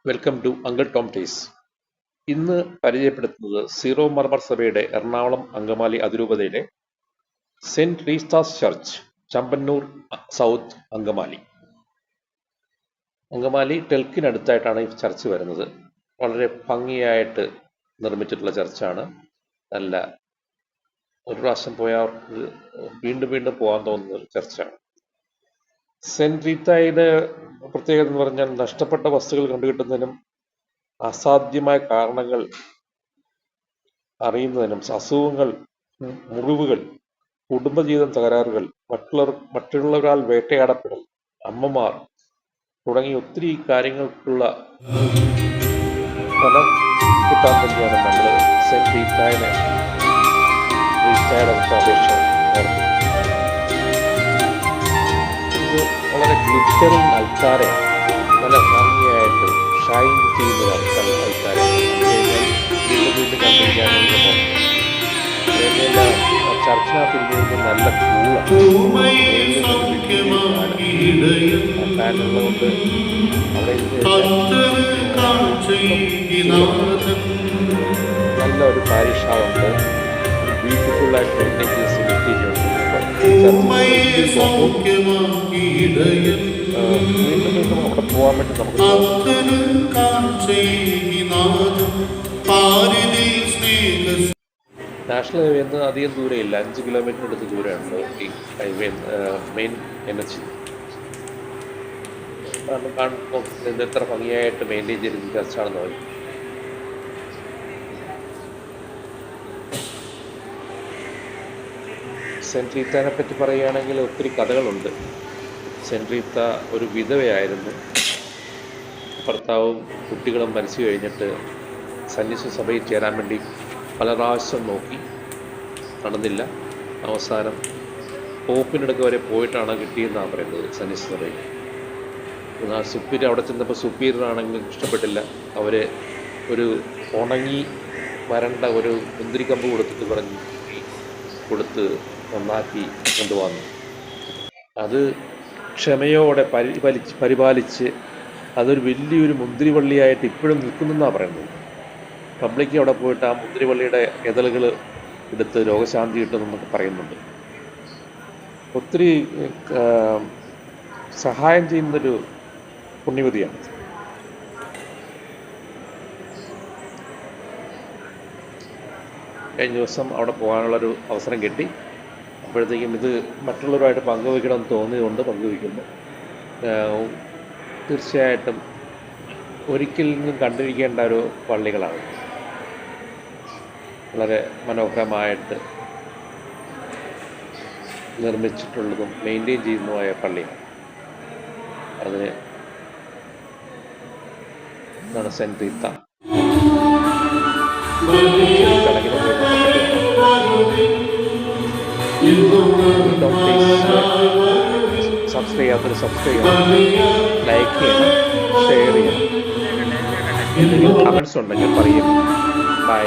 Welcome to uncle Tom ടേസ്. ഇന്ന് പരിചയപ്പെടുത്തുന്നത് സീറോ മർമർ സഭയുടെ എറണാകുളം അങ്കമാലി അതിരൂപതയിലെ സെന്റ് റീസ്താസ് ചർച്ച്, ചമ്പന്നൂർ സൗത്ത്, അങ്കമാലി. അങ്കമാലി ടെൽക്കിനടുത്തായിട്ടാണ് ഈ ചർച്ച് വരുന്നത്. വളരെ ഭംഗിയായിട്ട് നിർമ്മിച്ചിട്ടുള്ള ചർച്ചാണ്. നല്ല ഒരു പ്രാവശ്യം പോയവർക്ക് വീണ്ടും വീണ്ടും പോകാൻ തോന്നുന്ന ഒരു ചർച്ചാണ്. സെന്റ് റീത്തായുടെ പ്രത്യേകത എന്ന് പറഞ്ഞാൽ നഷ്ടപ്പെട്ട വസ്തുക്കൾ കണ്ടുകിട്ടുന്നതിനും അസാധ്യമായ കാരണങ്ങൾ അറിയുന്നതിനും അസുഖങ്ങൾ, മുറിവുകൾ, കുടുംബജീവിതം തകരാറുകൾ, മറ്റുള്ളവരാൽ വേട്ടയാടപ്പെടൽ, അമ്മമാർ തുടങ്ങി ഒത്തിരി കാര്യങ്ങൾക്കുള്ള ഫലം കിട്ടാൻ വേണ്ടിയാണ് നമ്മൾ സെന്റ് റീത്തായുടെ അപേക്ഷ നടത്തുന്നത്. ഇത് വളരെ ഗ്ലിറ്ററിങ് അൽത്താരയാണ്. നല്ല ഭംഗിയായിട്ട് ഷൈൻ ചെയ്യുന്ന അൽത്താര വീണ്ടും വീണ്ടും കണ്ടിരിക്കാൻ ചർച്ചിനകത്ത് ഇരുന്ന് നല്ല ഫാനുള്ളതുകൊണ്ട് അവിടെ നല്ല ഒരു പാരിഷ് ഹാളുണ്ട്. ബ്യൂട്ടിഫുൾ ആയിട്ട് മെയിൻറ്റെയിൻ ചെയ്ത സെമിത്തേരി ഉണ്ട്. വീണ്ടും വീണ്ടും അവിടെ പോകാൻ വേണ്ടി നമുക്ക് നാഷണൽ ഹൈവേ നിന്ന് അധികം ദൂരമില്ല, 5 കിലോമീറ്റർ അടുത്ത് ദൂരമുണ്ട് ഈ ഹൈവേ, മെയിൻ NH. കാണുമ്പോൾ എത്ര ഭംഗിയായിട്ട് മെയിൻറ്റെയിൻ ചെയ്തിരുന്ന ചർച്ചാണെന്ന് പറയും. സെന്റ് റീത്താനെ പറ്റി പറയുകയാണെങ്കിൽ ഒത്തിരി കഥകളുണ്ട്. സെന്റ് റീത്ത ഒരു വിധവയായിരുന്നു. ഭർത്താവും കുട്ടികളും മരിച്ചു കഴിഞ്ഞിട്ട് സന്യാസ സഭയിൽ ചേരാൻ വേണ്ടി പല പ്രാവശ്യം നോക്കി, നടന്നില്ല. അവസാനം പോപ്പിനടുക്ക് വരെ പോയിട്ടാണ് കിട്ടിയെന്നാണ് പറയുന്നത് സന്യാസ സഭയിൽ. സുപ്പീരിയർ അവിടെ ചെന്നപ്പോൾ സുപ്പീരിയറാണെങ്കിലും ഇഷ്ടപ്പെട്ടില്ല. അവരെ ഒരു ഉണങ്ങി വരണ്ട ഒരു മുന്തിരിക്കമ്പ് കൊടുത്ത് നന്നാക്കി കൊണ്ടുവന്നു. അത് ക്ഷമയോടെ പരിപാലിച്ച് അതൊരു വലിയൊരു മുന്തിരിവള്ളിയായിട്ട് ഇപ്പോഴും നിൽക്കുന്നെന്നാണ് പറയുന്നത്. പബ്ലിക്ക് അവിടെ പോയിട്ട് ആ മുന്തിരിവള്ളിയുടെ ഇതളുകൾ എടുത്ത് രോഗശാന്തി കിട്ടുമെന്നൊക്കെ പറയുന്നുണ്ട്. ഒത്തിരി സഹായം ചെയ്യുന്നൊരു പുണ്യവതിയാണ്. കഴിഞ്ഞ ദിവസം അവിടെ പോകാനുള്ളൊരു അവസരം കിട്ടി. അപ്പോഴത്തേക്കും ഇത് മറ്റുള്ളവരുമായിട്ട് പങ്കുവയ്ക്കണമെന്ന് തോന്നിയതുകൊണ്ട് പങ്കുവയ്ക്കുന്നു. തീർച്ചയായിട്ടും ഒരിക്കലും കണ്ടിരിക്കേണ്ട ഒരു പള്ളികളാണ്. വളരെ മനോഹരമായിട്ട് നിർമ്മിച്ചിട്ടുള്ളതും മെയിൻറ്റെയിൻ ചെയ്യുന്നതുമായ പള്ളിയാണ്. അതിന് ഇതാണ് സെന്റ് റീത്ത. സബ്സ്ക്രൈബ് ചെയ്യാത്തൊരു സബ്സ്ക്രൈബ് ചെയ്യണം, ലൈക്ക് ചെയ്യണം, ഷെയർ ചെയ്യണം. എന്തെങ്കിലും കമൻസ് ഉണ്ടെങ്കിൽ പറയും. ബൈ.